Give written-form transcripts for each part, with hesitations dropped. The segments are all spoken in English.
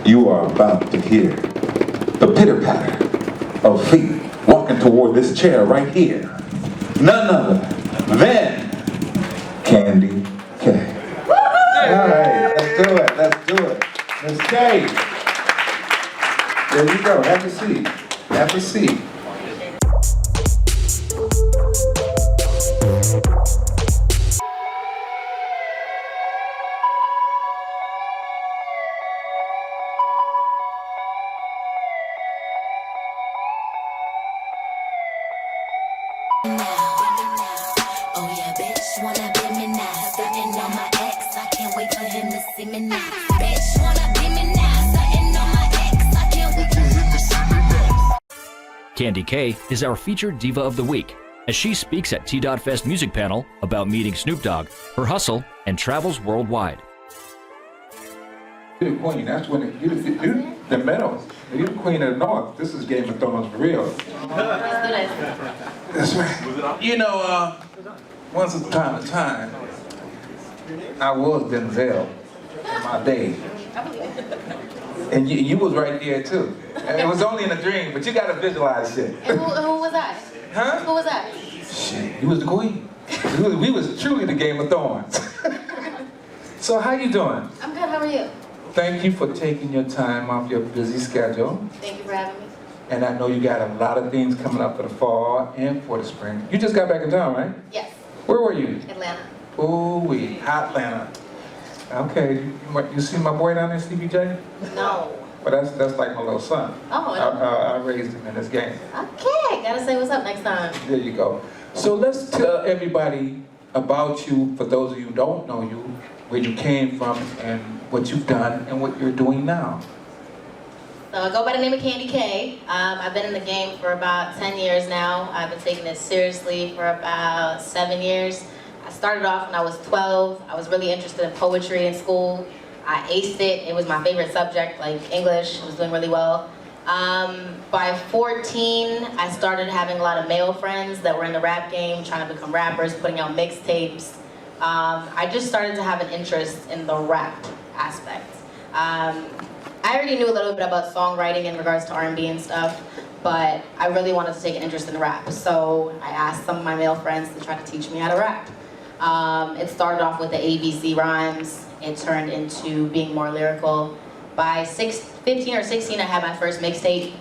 You are about to hear the pitter-patter of feet walking toward this chair right here. None other than Kandy K. All right, let's do it, let's do it. Miss K. There you go, have a seat, have a seat. Oh yeah, bitch, wanna be me now. Sitting on my ex, I can't wait for him to see me now. Bitch, wanna be me now. Sitting on my ex, I can't wait for him to see me now. Kandy K is our featured Diva of the Week, as she speaks at TDot Fest music panel about meeting Snoop Dogg, her hustle, and travels worldwide. You're the queen, that's when you're the medals. You're the queen of the North. This is Game of Thrones for real. That's right. You know, once upon a time, I was Denzel in my day. And you was right there too. And it was only in a dream, but you gotta visualize shit. And who was that? Huh? Who was that? Shit, you was the queen. We was truly the Game of Thorns. So how you doing? I'm good, how are you? Thank you for taking your time off your busy schedule. Thank you for having me. And I know you got a lot of things coming up for the fall and for the spring. You just got back in town, right? Yes. Where were you? Atlanta. Ooh-wee, hot Atlanta. Okay, you see my boy down there, CBJ? No. Well, that's like my little son. Oh, I raised him in this game. Okay, gotta say what's up next time. There you go. So let's tell everybody about you, for those of you who don't know you, where you came from and what you've done and what you're doing now. So I go by the name of Kandy K. I've been in the game for about 10 years now. I've been taking this seriously for about 7 years. I started off when I was 12. I was really interested in poetry in school. I aced it. It was my favorite subject, like English. I was doing really well. By 14, I started having a lot of male friends that were in the rap game, trying to become rappers, putting out mixtapes. I just started to have an interest in the rap aspect. I already knew a little bit about songwriting in regards to R&B and stuff, but I really wanted to take an interest in rap. So I asked some of my male friends to try to teach me how to rap. It started off with the ABC rhymes. It turned into being more lyrical. By 15 or 16, I had my first mixtape.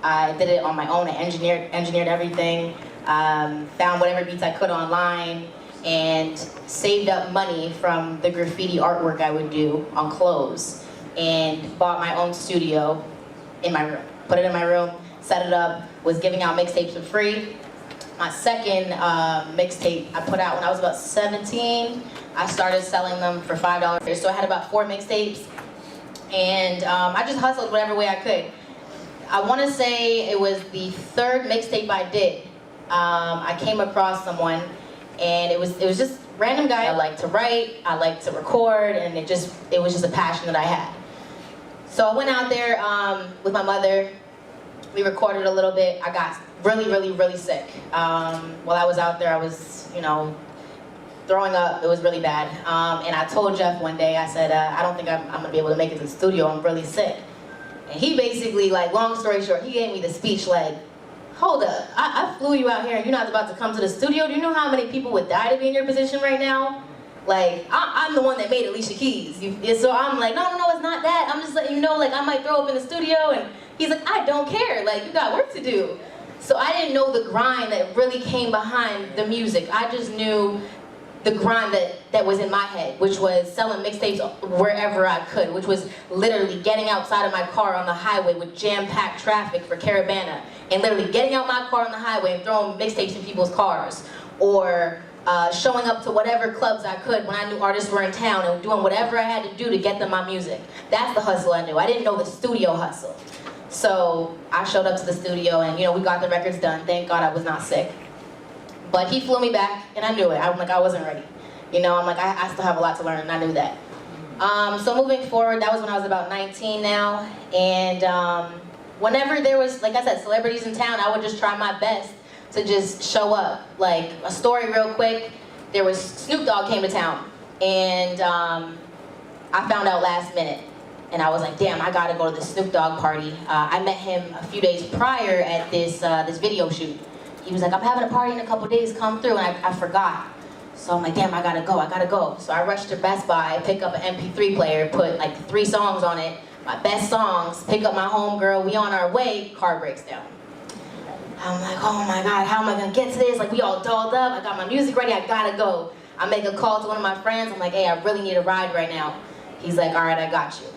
I did it on my own. I engineered everything, found whatever beats I could online, and saved up money from the graffiti artwork I would do on clothes, and bought my own studio in my room. Put it in my room, set it up, was giving out mixtapes for free. My second mixtape I put out when I was about 17. I started selling them for $5. So I had about 4 mixtapes, and I just hustled whatever way I could. I want to say it was the 3rd mixtape I did. I came across someone, and it was just random guy. I like to write, I like to record, and it was just a passion that I had. So I went out there with my mother. We recorded a little bit. I got really sick. While I was out there, I was, throwing up. It was really bad. And I told Jeff one day, I said, I don't think I'm gonna be able to make it to the studio. I'm really sick. And he basically, long story short, he gave me the speech like, hold up, I flew you out here and you're not about to come to the studio? Do you know how many people would die to be in your position right now? Like, I'm the one that made Alicia Keys. So I'm like, no, it's not that. I'm just letting you know, I might throw up in the studio. And he's like, I don't care. You got work to do. So I didn't know the grind that really came behind the music. I just knew the grind that was in my head, which was selling mixtapes wherever I could, which was literally getting outside of my car on the highway with jam-packed traffic for Caravana, and literally getting out my car on the highway and throwing mixtapes in people's cars, or showing up to whatever clubs I could when I knew artists were in town and doing whatever I had to do to get them my music. That's the hustle I knew. I didn't know the studio hustle. So I showed up to the studio and we got the records done. Thank God I was not sick. But he flew me back and I knew it. I'm like, I wasn't ready. I'm like, I still have a lot to learn and I knew that. So moving forward, that was when I was about 19 now. And whenever there was, like I said, celebrities in town, I would just try my best to just show up. Like, a story real quick, there was Snoop Dogg came to town, and I found out last minute. and I was like, damn, I gotta go to the Snoop Dogg party. I met him a few days prior at this video shoot. He was like, I'm having a party in a couple days, come through, and I forgot. So I'm like, damn, I gotta go. So I rushed to Best Buy, pick up an MP3 player, put like 3 songs on it, my best songs, pick up my homegirl, we on our way, car breaks down. I'm like, oh my God, how am I gonna get to this? Like, we all dolled up, I got my music ready, I gotta go. I make a call to one of my friends, I'm like, hey, I really need a ride right now. He's like, all right, I got you.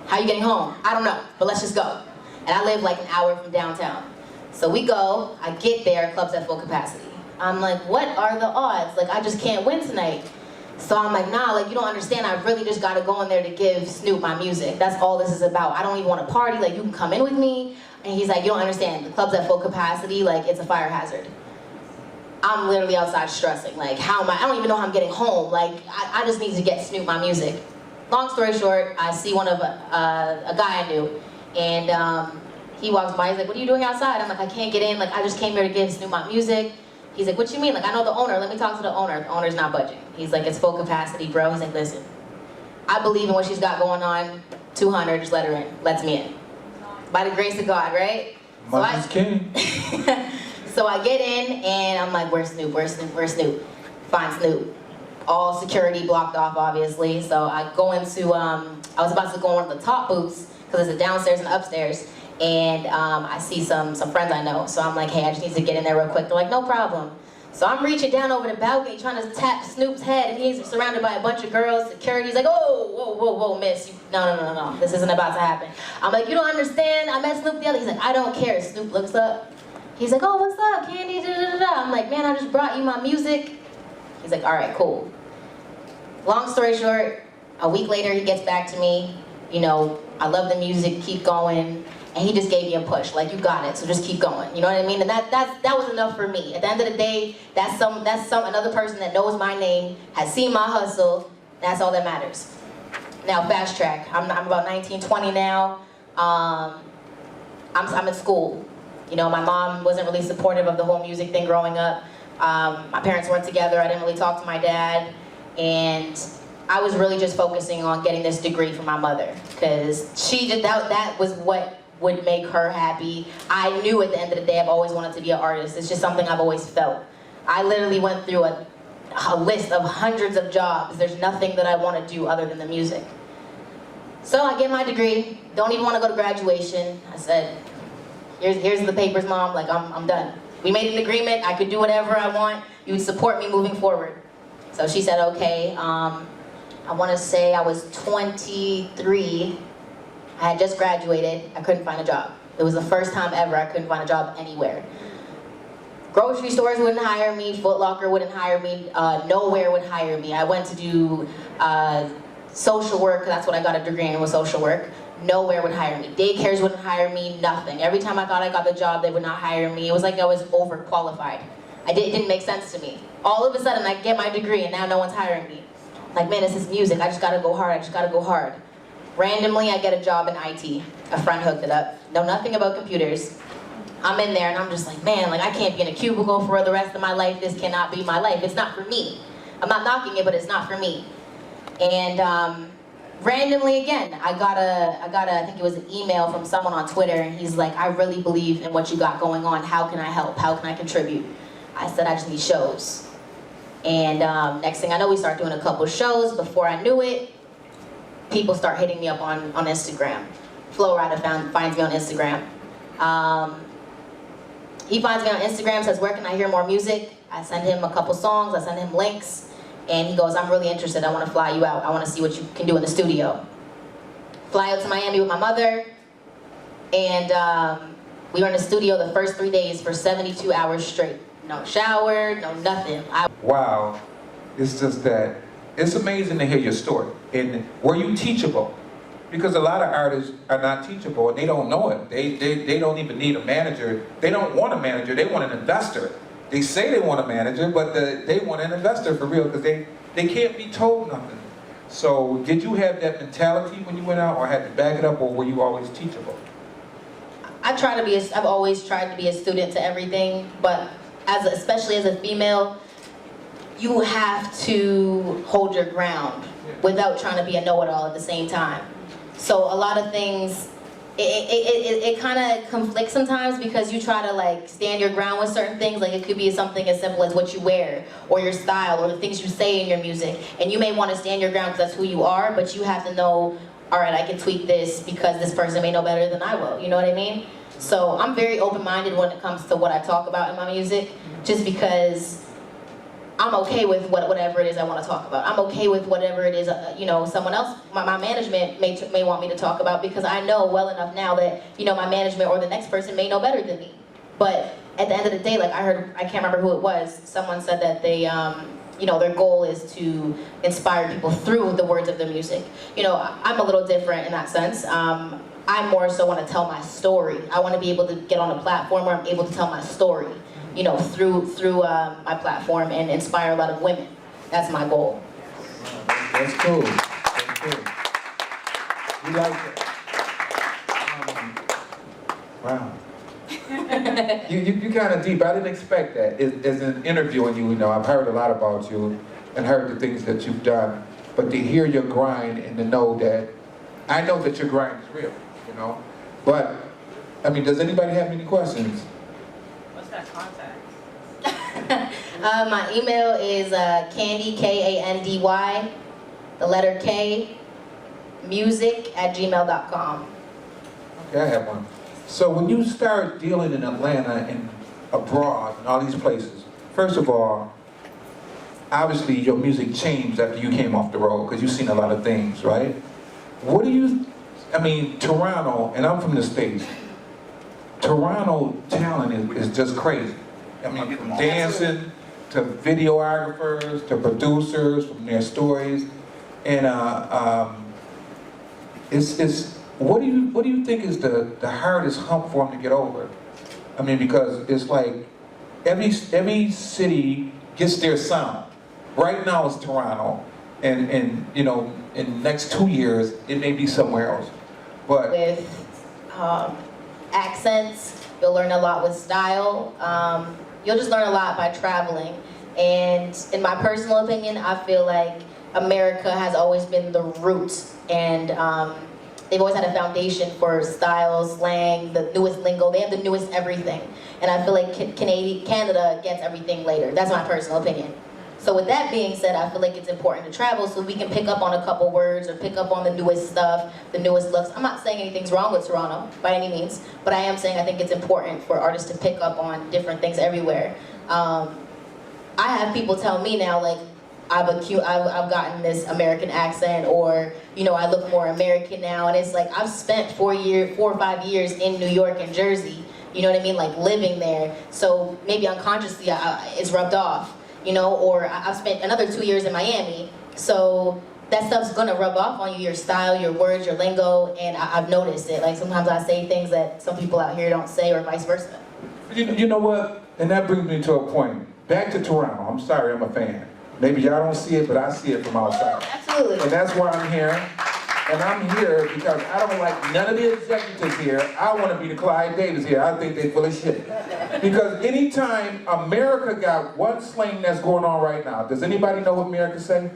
How you getting home? I don't know, but let's just go. And I live like an hour from downtown. So we go, I get there, club's at full capacity. I'm like, what are the odds? Like, I just can't win tonight. So I'm like, nah, like, you don't understand, I really just gotta go in there to give Snoop my music. That's all this is about. I don't even want to party, like, you can come in with me. And he's like, you don't understand, the club's at full capacity, like, it's a fire hazard. I'm literally outside stressing, like, I don't even know how I'm getting home. Like, I just need to get Snoop my music. Long story short, I see one of a guy I knew, and he walks by, he's like, what are you doing outside? I'm like, I can't get in, like, I just came here to give Snoop my music. He's like, what you mean? Like, I know the owner, let me talk to the owner. The owner's not budging. He's like, it's full capacity, bro. He's like, listen, I believe in what she's got going on, 200, just let her in, lets me in. By the grace of God, right? Mother's king. So I get in, and I'm like, where's Snoop, where's Snoop, where's Snoop? Find Snoop. All security blocked off, obviously. So I go into, I was about to go on one of the top booths, because it's a downstairs and upstairs, and I see some friends I know. So I'm like, hey, I just need to get in there real quick. They're like, no problem. So I'm reaching down over the balcony, trying to tap Snoop's head, and he's surrounded by a bunch of girls. Security's like, oh, whoa, miss. No, this isn't about to happen. I'm like, you don't understand, I met Snoop the other. He's like, I don't care. Snoop looks up. He's like, oh, what's up, Kandy? I'm like, man, I just brought you my music. He's like, all right, cool. Long story short, a week later, he gets back to me. You know, I love the music, keep going. And he just gave me a push, like, you got it, so just keep going. You know what I mean? And that was enough for me. At the end of the day, that's another person that knows my name, has seen my hustle. That's all that matters. Now, fast track. I'm about 19, 20 now. I'm in school. You know, my mom wasn't really supportive of the whole music thing growing up. My parents weren't together. I didn't really talk to my dad. And I was really just focusing on getting this degree from my mother, because that was what would make her happy. I knew at the end of the day I've always wanted to be an artist. It's just something I've always felt. I literally went through a list of hundreds of jobs. There's nothing that I want to do other than the music. So I get my degree, don't even want to go to graduation. I said, here's the papers, Mom, like, I'm done. We made an agreement, I could do whatever I want, you would support me moving forward. So she said, okay. I want to say I was 23. I had just graduated, I couldn't find a job. It was the first time ever I couldn't find a job anywhere. Grocery stores wouldn't hire me, Foot Locker wouldn't hire me, nowhere would hire me. I went to do social work, that's what I got a degree in, was social work. Nowhere would hire me. Daycares wouldn't hire me, nothing. Every time I thought I got the job, they would not hire me. It was like I was overqualified. It didn't make sense to me. All of a sudden, I get my degree and now no one's hiring me. Like, man, this is music, I just gotta go hard, Randomly, I get a job in IT. A friend hooked it up. Know nothing about computers. I'm in there and I'm just like, man, like, I can't be in a cubicle for the rest of my life. This cannot be my life. It's not for me. I'm not knocking it, but it's not for me. And randomly again, I got I think it was an email from someone on Twitter, and he's like, I really believe in what you got going on. How can I help? How can I contribute? I said, I just need shows. And next thing I know, we start doing a couple shows. Before I knew it, people start hitting me up on Instagram. Flo-rida finds me on Instagram. He finds me on Instagram, says, where can I hear more music? I send him a couple songs, I send him links, and he goes, I'm really interested, I want to fly you out. I want to see what you can do in the studio. Fly out to Miami with my mother, and we were in the studio the first 3 days for 72 hours straight. No shower, no nothing. Wow, it's just that, it's amazing to hear your story. And were you teachable? Because a lot of artists are not teachable and they don't know it. They don't even need a manager. They don't want a manager, they want an investor. They say they want a manager, but they want an investor for real, because they can't be told nothing. So did you have that mentality when you went out, or had to back it up, or were you always teachable? I've always tried to be a student to everything, but especially as a female, you have to hold your ground without trying to be a know-it-all at the same time. So a lot of things, it kind of conflicts sometimes because you try to like stand your ground with certain things. Like it could be something as simple as what you wear or your style or the things you say in your music. And you may want to stand your ground because that's who you are, but you have to know, all right, I can tweak this because this person may know better than I will. You know what I mean? So I'm very open-minded when it comes to what I talk about in my music, just because I'm okay with whatever it is I want to talk about. I'm okay with whatever it is, you know, someone else, my management may want me to talk about, because I know well enough now that, you know, my management or the next person may know better than me. But at the end of the day, like I can't remember who it was, someone said that they, you know, their goal is to inspire people through the words of their music. You know, I'm a little different in that sense. I more so want to tell my story. I want to be able to get on a platform where I'm able to tell my story, you know, through my platform and inspire a lot of women. That's my goal. That's cool. That's cool. We like it. Wow. you kind of deep. I didn't expect that. As an interviewing you, you know, I've heard a lot about you and heard the things that you've done. But to hear your grind and to know that, I know that your grind is real, you know. But, I mean, does anybody have any questions? What's that contact? My email is Kandy, Kandy, the letter K, music@gmail.com. Okay, I have one. So when you start dealing in Atlanta and abroad and all these places, first of all, obviously your music changed after you came off the road because you've seen a lot of things, right? What do you, I mean, Toronto, and I'm from the States, Toronto talent is just crazy. I mean, from dancing to videographers to producers, from their stories, and what do you think is the hardest hump for them to get over? I mean, because it's like every city gets their sound. Right now it's Toronto, and you know, in the next 2 years it may be somewhere else. But With accents, you'll learn a lot with style. You'll just learn a lot by traveling. And in my personal opinion, I feel like America has always been the root, and they've always had a foundation for style, slang, the newest lingo. They have the newest everything. And I feel like Canada gets everything later. That's my personal opinion. So with that being said, I feel like it's important to travel so we can pick up on a couple words or pick up on the newest stuff, the newest looks. I'm not saying anything's wrong with Toronto by any means, but I am saying I think it's important for artists to pick up on different things everywhere. I have people tell me now, like, I've gotten this American accent, or, you know, I look more American now, and it's like I've spent 4 or 5 years in New York and Jersey, you know what I mean, like living there, so maybe unconsciously it's rubbed off, you know, or I've spent another 2 years in Miami, so that stuff's gonna rub off on you, your style, your words, your lingo, and I've noticed it. Like sometimes I say things that some people out here don't say, or vice versa. you know what? And that brings me to a point. Back to Toronto. I'm sorry, I'm a fan. Maybe y'all don't see it, but I see it from outside. Absolutely. And that's why I'm here. And I'm here because I don't like none of the executives here. I want to be the Clyde Davis here. I think they full of shit. Because anytime America got one slang that's going on right now, does anybody know what America say?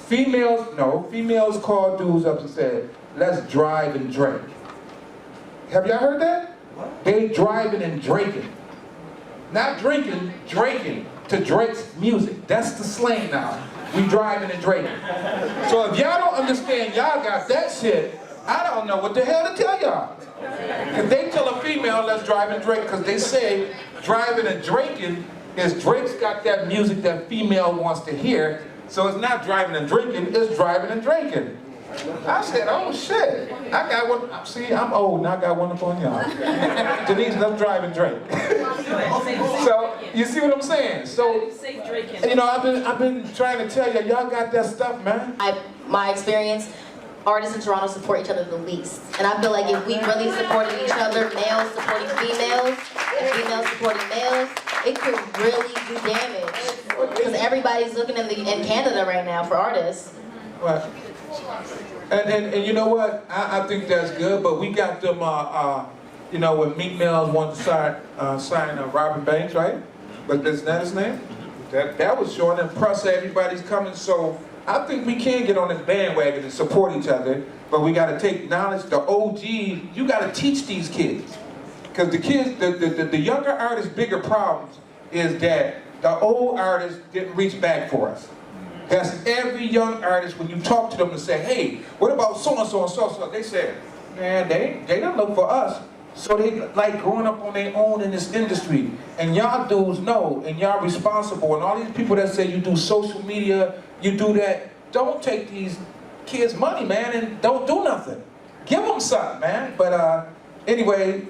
Females call dudes up and said, let's drive and drink. Have y'all heard that? What? They driving and drinking. Not drinking, drinking to Drake's music. That's the slang now. We driving and drinking. So if y'all don't understand, y'all got that shit, I don't know what the hell to tell y'all. If they tell a female, let's drive and drink, because they say driving and drinking is Drake's got that music that female wants to hear, so it's not driving and drinking, it's driving and drinking. I said, oh shit, I got one. See, I'm old and I got one up on y'all. Denise, let's drive and drink. So, you see what I'm saying? So, you know, I've been trying to tell y'all got that stuff, man. My experience, artists in Toronto support each other the least. And I feel like if we really supported each other, males supporting females, and females supporting males, it could really do damage. Because everybody's looking in Canada right now for artists. Right. And you know what? I think that's good, but we got them, you know, when Meek Mills wanted to sign Robin Banks, right? But isn't that his name? That was showing, and plus everybody's coming, so I think we can get on this bandwagon and support each other But we gotta take knowledge, the OG, you gotta teach these kids. Because the kids, the younger artists' bigger problems is that the old artists didn't reach back for us. That's every young artist, when you talk to them and say, hey, what about so-and-so and so-and-so? They say, man, they don't look for us. So they like growing up on their own in this industry. And y'all dudes know, and y'all responsible, and all these people that say you do social media, you do that, don't take these kids' money, man, and don't do nothing. Give them something, man. But anyway,